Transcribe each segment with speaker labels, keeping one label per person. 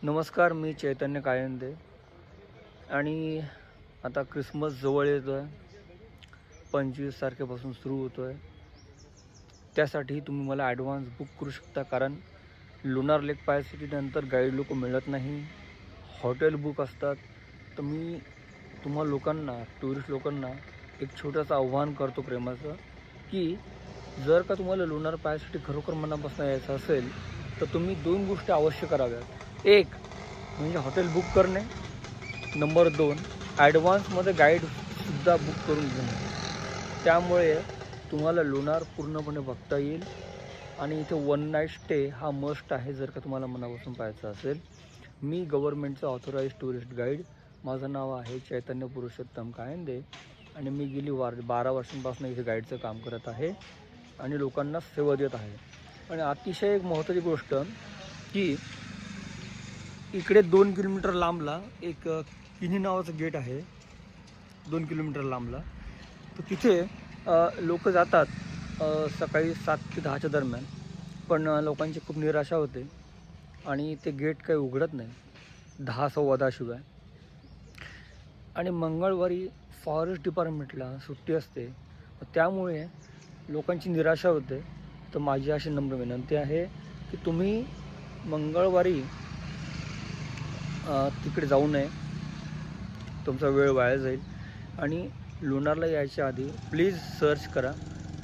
Speaker 1: नमस्कार, मी चैतन्य कायंदे आणि आता क्रिसमस जवळ येतो आहे. 25 तारखेपासून सुरू होतो आहे. त्यासाठी तुम्ही मला ॲडव्हान्स बुक करू शकता, कारण लोणार लेक पाहायसाठी नंतर गाईड लोक मिळत नाही, हॉटेल बुक असतात. तर मी तुम्हा लोकांना, टुरिस्ट लोकांना एक छोटंसं आव्हान करतो प्रेमाचं, की जर का तुम्हाला लोणार पाहायसाठी खरोखर मनापासून यायचं असेल तर तुम्ही 2 गोष्टी अवश्य कराव्यात. एक म्हणजे हॉटेल बुक करणे, नंबर 2 ॲडव्हान्समध्ये गाईडसुद्धा बुक करून घेणे. त्यामुळे तुम्हाला लोणार पूर्णपणे बघता येईल आणि इथे वन नाईट स्टे हा मस्ट आहे जर का तुम्हाला मनापासून पाहायचं असेल. मी गव्हर्नमेंटचा ऑथोराइज टुरिस्ट गाईड. माझं नाव आहे चैतन्य पुरुषोत्तम कायंदे आणि मी गेली 12 वर्षांपासून इथे गाईडचं काम करत आहे आणि लोकांना सेवा देत आहे. आणि अतिशय एक महत्त्वाची गोष्ट की इकडे 2 किलोमीटर लांबला एक किन्ही नावाचं गेट आहे, 2 किलोमीटर लांबला. तर तिथे लोक जातात सकाळी 7 ते 10च्या दरम्यान, पण लोकांची खूप निराशा होते आणि ते गेट काही उघडत नाही 10-10:15 शिवाय. आणि मंगळवारी फॉरेस्ट डिपार्टमेंटला सुट्टी असते, त्यामुळे लोकांची निराशा होते. तर माझी अशी नम्र विनंती आहे की तुम्ही मंगळवारी तिकडे जाऊ नये, तुमचा वेळ वाया जाईल. आणि लोणारला यायच्या आधी प्लीज सर्च करा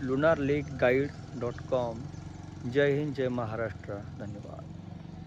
Speaker 1: lunarlakeguide.com. जय हिंद, जय महाराष्ट्र. धन्यवाद.